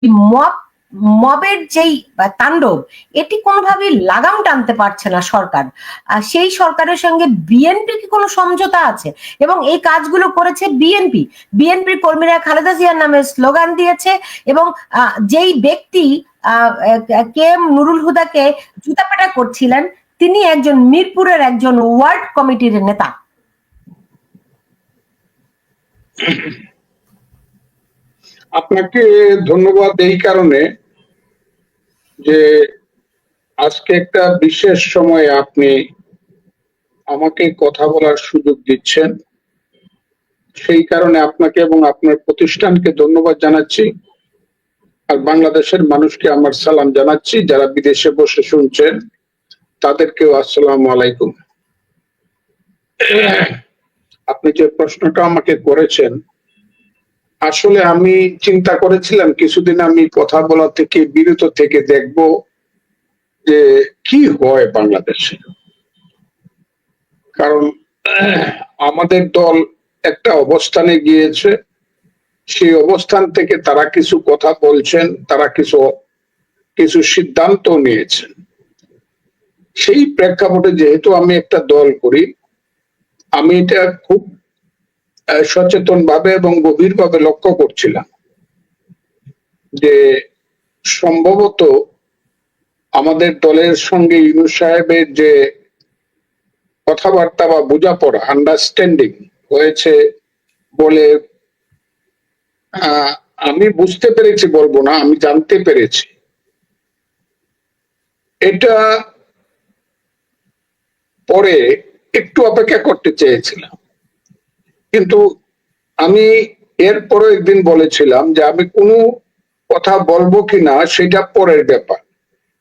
Mob মবের যেই তাণ্ডব, এটি কোনোভাবেই লাগাম টানতে পারছে না সরকার। সেই সরকারের সঙ্গে বিএনপি কি কোনো সমঝোতা আছে? এবং এই কাজগুলো করেছে বিএনপির কর্মীরা খালেদা জিয়ার নামে স্লোগান দিয়েছে, এবং যেই ব্যক্তি কে এম নুরুল হুদাকে জুতাপেটা করছিলেন, তিনি একজন মিরপুরের একজন ওয়ার্ড কমিটির নেতা। আপনাকে ধন্যবাদ এই কারণে যে আজকে একটা বিশেষ সময়ে আপনি আমাকে কথা বলার সুযোগ দিচ্ছেন, সেই কারণে আপনাকে এবং আপনার প্রতিষ্ঠানকে ধন্যবাদ জানাচ্ছি। আর বাংলাদেশের মানুষকে আমার সালাম জানাচ্ছি, যারা বিদেশে বসে শুনছেন তাদেরকেও আসসালামু আলাইকুম। আপনি যে প্রশ্নটা আমাকে করেছেন, আসলে আমি চিন্তা করেছিলাম কিছুদিন আমি কথা বলা থেকে বিরত থেকে দেখব যে কি হয় বাংলাদেশে। কারণ আমাদের দল একটা অবস্থানে গিয়েছে, সেই অবস্থান থেকে তারা কিছু কথা বলছেন, তারা কিছু সিদ্ধান্ত নিয়েছেন। সেই প্রেক্ষাপটে যেহেতু আমি একটা দল করি, আমি এটা খুব সচেতন ভাবে এবং গভীরভাবে লক্ষ্য করছিলাম যে সম্ভবত আমাদের দলের সঙ্গে ইউনূস সাহেবের যে কথাবার্তা বা বোঝাপড়া, আন্ডারস্ট্যান্ডিং হয়েছে বলে আমি বুঝতে পেরেছি, বলবো না, আমি জানতে পেরেছি। এটা পরে একটু অপেক্ষা করতে চেয়েছিলাম, কিন্তু আমি এরপরে একদিন বলেছিলাম যে আমি কোনো কথা বলবো কিনা সেটা পরের ব্যাপার,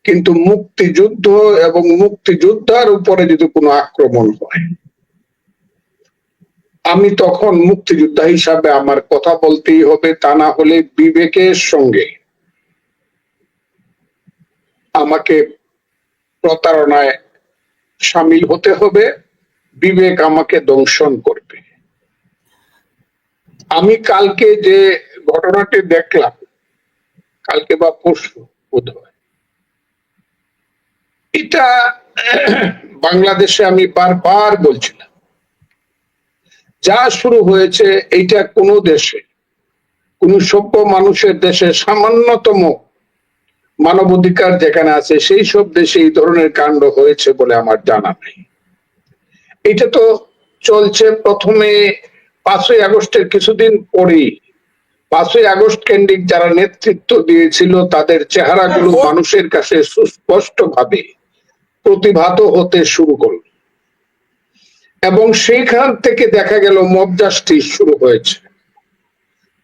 কিন্তু মুক্তিযুদ্ধ এবং মুক্তিযোদ্ধার উপরে যদি কোনো আক্রমণ হয়, আমি তখন মুক্তিযোদ্ধা হিসাবে আমার কথা বলতেই হবে। তা না হলে বিবেকের সঙ্গে আমাকে প্রতারণায় সামিল হতে হবে, বিবেক আমাকে দংশন করবে। আমি কালকে যে ঘটনাটি দেখলাম, কালকে বা পরশু বোধহয়, এটা বাংলাদেশে আমি বারবার বলছিলাম, যা শুরু হয়েছে এইটা কোনো দেশে, কোন সভ্য মানুষের দেশে সামান্যতম মানবাধিকার যেখানে আছে সেই সব দেশে এই ধরনের কাণ্ড হয়েছে বলে আমার জানা নেই। এটা তো চলছে প্রথমে 5ই আগস্টের কিছুদিন পরেই 5ই আগস্ট কেন্দ্রিক যারা নেতৃত্ব দিয়েছিল তাদের চেহারাগুলো মানুষের কাছে সুস্পষ্ট ভাবে প্রতিভাত হতে শুরু করল, এবং সেইখান থেকে দেখা গেল মব জাস্টিস শুরু হয়েছে।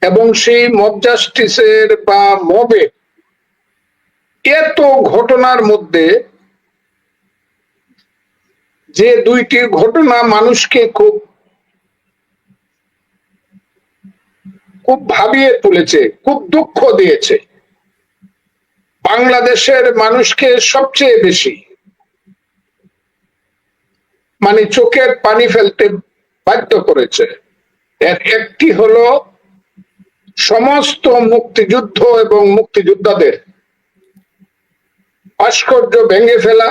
এবং সেই মব জাস্টিসের বা মবে এত ঘটনার মধ্যে যে দুইটি ঘটনা মানুষকে খুব ভাবিয়ে তুলেছে, খুব দুঃখ দিয়েছে, বাংলাদেশের মানুষকে সবচেয়ে বেশি মানে চোখের পানি ফেলতে বাধ্য করেছে। এর একটি হলো সমস্ত মুক্তিযুদ্ধ এবং মুক্তিযোদ্ধাদের ভাস্কর্য ভেঙে ফেলা,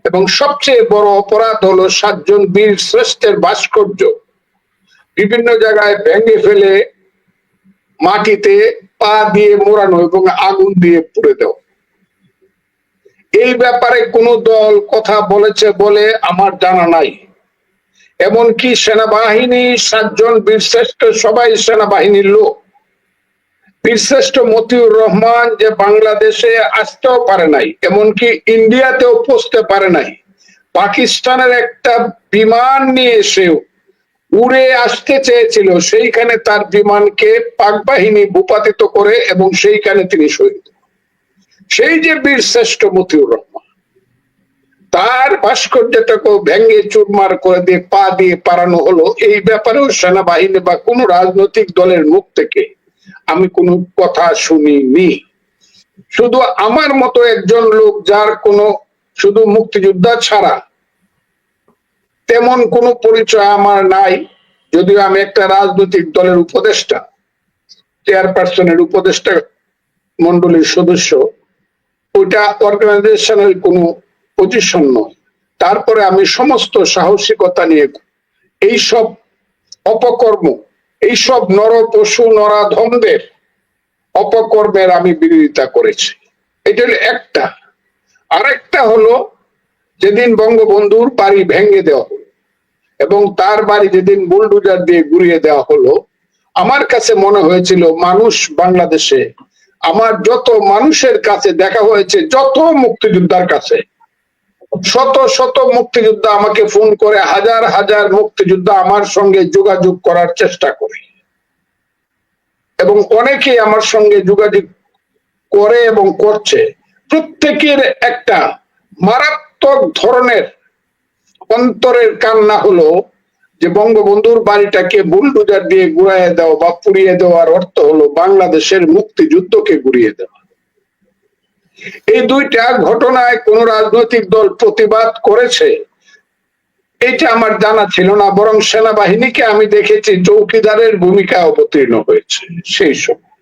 এবং সবচেয়ে বড় অপরাধ হলো 7 জন বীর শ্রেষ্ঠের ভাস্কর্য বিভিন্ন জায়গায় ভেঙে ফেলে মাটিতে পা দিয়ে মোড়ানো এবং আগুন দিয়ে পুড়ে দেওয়া। এই ব্যাপারে কোন দল কথা বলেছে বলে আমার জানা নাই। এমনকি সেনাবাহিনী 7 জন বীরশ্রেষ্ঠ সবাই সেনাবাহিনীর লোক। বীরশ্রেষ্ঠ মতিউর রহমান যে বাংলাদেশে আসতেও পারে নাই, এমনকি ইন্ডিয়াতেও পৌঁছতে পারে নাই, পাকিস্তানের একটা বিমান নিয়ে এসেও উড়ে আসতে চেয়েছিল, সেইখানে তার বিমানকে পাক বাহিনী ভূপাতিত করে এবং সেইখানে তিনি শহীদ। সেই যে বীরশ্রেষ্ঠ মতিউর রহমান, তার ভাস্কর্যটাকে ভেঙে চুরমার করে দিয়ে পা দিয়ে পারানো হলো। এই ব্যাপারেও সেনাবাহিনী বা কোন রাজনৈতিক দলের মুখ থেকে আমি কোনো কথা শুনিনি। শুধু আমার মতো একজন লোক, যার কোনো শুধু মুক্তিযোদ্ধা ছাড়া তেমন কোনো পরিচয় আমার নাই, যদিও আমি একটা রাজনৈতিক দলের উপদেষ্টা, চেয়ারপারসনের উপদেষ্টা মন্ডলীর সদস্য, ওইটা অর্গানাইজেশনের কোনো পজিশন নয়। তারপরে আমি সমস্ত সাহসিকতা নিয়ে এইসব অপকর্ম, এইসব নর পশু নরাধমদের অপকর্মের আমি বিরোধিতা করেছি। এটা হলো একটা। আরেকটা হলো যেদিন বঙ্গবন্ধুর বাড়ি ভেঙে দেওয়া হলো এবং তার বাড়ি যেদিন বুলডোজার দিয়ে গুড়িয়ে দেওয়া হলো, আমার কাছে মনে হয়েছিল মানুষ বাংলাদেশে, আমার যত মানুষের কাছে দেখা হয়েছে, যত মুক্তিযোদ্ধার কাছে, শত শত মুক্তিযোদ্ধা আমাকে ফোন করে, হাজার হাজার মুক্তিযোদ্ধা আমার সঙ্গে যোগাযোগ করার চেষ্টা করে এবং অনেকেই আমার সঙ্গে যোগাযোগ করে এবং করছে। প্রত্যেকের একটা মারাত্মক ধরনের অন্তরের কান্না হলো যে বঙ্গবন্ধুর বাড়িটাকে বুলডোজার দিয়ে গুড়াইয়ে দেওয়া বা পুড়িয়ে দেওয়ার অর্থ হলো বাংলাদেশের মুক্তিযুদ্ধকে গুড়িয়ে দেওয়া। এই দুইটা ঘটনায় কোন রাজনৈতিক দল প্রতিবাদ করেছে এটা আমার জানা ছিল না, বরং সেনাবাহিনীকে আমি দেখেছি চৌকিদারের ভূমিকা অবতীর্ণ হয়েছে। সেই সময়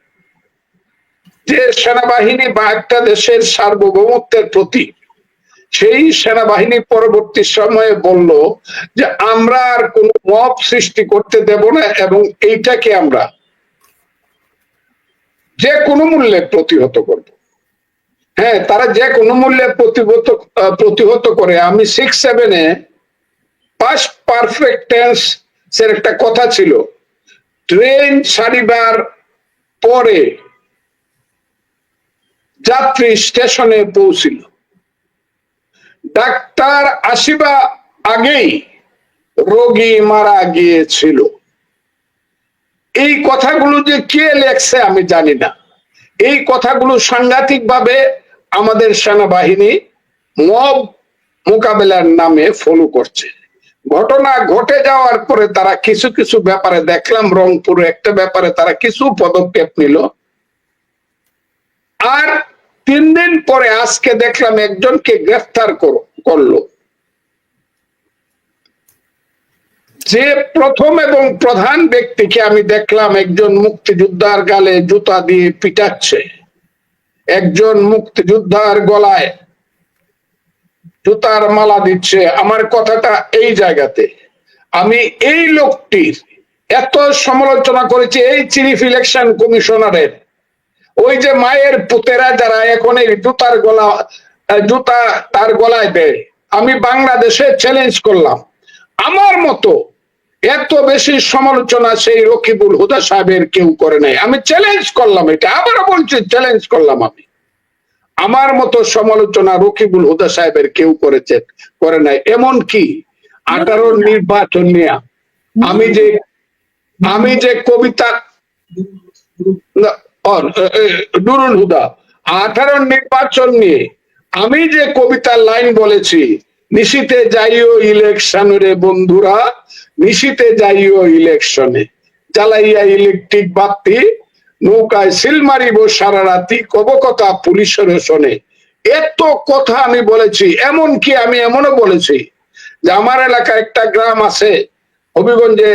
যে সেনাবাহিনী বা একটা দেশের সার্বভৌমত্বের প্রতি, সেই সেনাবাহিনী পরবর্তী সময়ে বলল যে আমরা আর কোন মব সৃষ্টি করতে দেব না এবং এইটাকে আমরা যে কোনো মূল্যে প্রতিহত করব। হ্যাঁ, তারা যে কোনো মূল্যে প্রতিহত করে। আমি 6-7-এ পাস্ট পারফেক্ট টেন্স এর একটা কথা ছিল, ট্রেন ছাড়িবার পরে যাত্রী স্টেশনে পৌঁছিল, ডাক্তার আসিবা আগেই রোগী মারা গিয়েছিল। এই কথাগুলো যে কে লেখছে আমি জানি না। এই কথাগুলো সাংঘাতিক ভাবে আমাদের সেনাবাহিনী মব মোকাবেলার নামে ফলো করছে। ঘটনা ঘটে যাওয়ার পরে তারা কিছু কিছু ব্যাপারে দেখলাম, রংপুরে একটা ব্যাপারে তারা কিছু পদক্ষেপ নিল, আর 3 দিন পরে আজকে দেখলাম একজনকে গ্রেফতার করলো। যে প্রথম এবং প্রধান ব্যক্তিকে আমি দেখলাম একজন মুক্তিযোদ্ধার গালে জুতা দিয়ে পিটাচ্ছে, একজন মুক্তিযোদ্ধার গলায় জুতার মালা দিচ্ছে। আমার কথাটা এই জায়গাতে, আমি এই লোকটির এত সমালোচনা করেছি, এই চিফ ইলেকশন কমিশনারের, ওই যে মায়ের পুতেরা যারা এখন এই জুতা তার গলায় দেয়, আমি বাংলাদেশে চ্যালেঞ্জ করলাম, আমার মতো এত বেশি সমালোচনা সেই রকিবুল হুদা সাহেবের কেউ করে নাই। আমি চ্যালেঞ্জ করলাম, এটা আবারও বলছি, চ্যালেঞ্জ করলাম। আমি আমার মতো সমালোচনা রকিবুল হুদা সাহেবের কেউ করে নাই। এমন কি 18 নির্বাচন নিয়ে আমি যে কবিতা, নুরুল হুদা, 18 নির্বাচন নিয়ে আমি যে কবিতার লাইন বলেছি, নিশিতে যাইও ইলেকশন রে বন্ধুরা, নিশিতে যাইও ইলেকশনে, জ্বালাইয়া ইলেকট্রিক বাতি, নৌকায় সিল মারিব সারা রাতি, কব কথা পুলিশের শোনে। এত কথা আমি বলেছি। এমনকি আমি এমনও বলেছি যে আমার এলাকায় একটা গ্রাম আছে হবিগঞ্জে,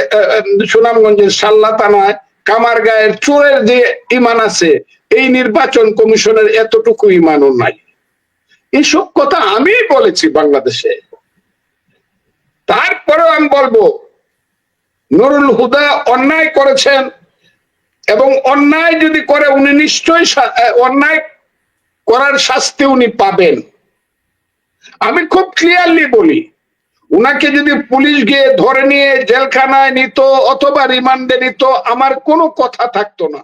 সুনামগঞ্জের সাল্লা থানায় কামারগাঁয়ের চোরের যে ইমান আছে, এই নির্বাচন কমিশনের এতটুকু ইমানও নাই। এইসব কথা আমি বলেছি বাংলাদেশে। তারপরেও আমি বলবো নুরুল হুদা অন্যায় করেছেন এবং অন্যায় যদি করে উনি নিশ্চয়ই অন্যায় করার শাস্তি উনি পাবেন। আমি খুব ক্লিয়ারলি বলি, উনাকে যদি পুলিশ গিয়ে ধরে নিয়ে জেলখানায় নিত অথবা রিমান্ডে নিত, আমার কোনো কথা থাকতো না।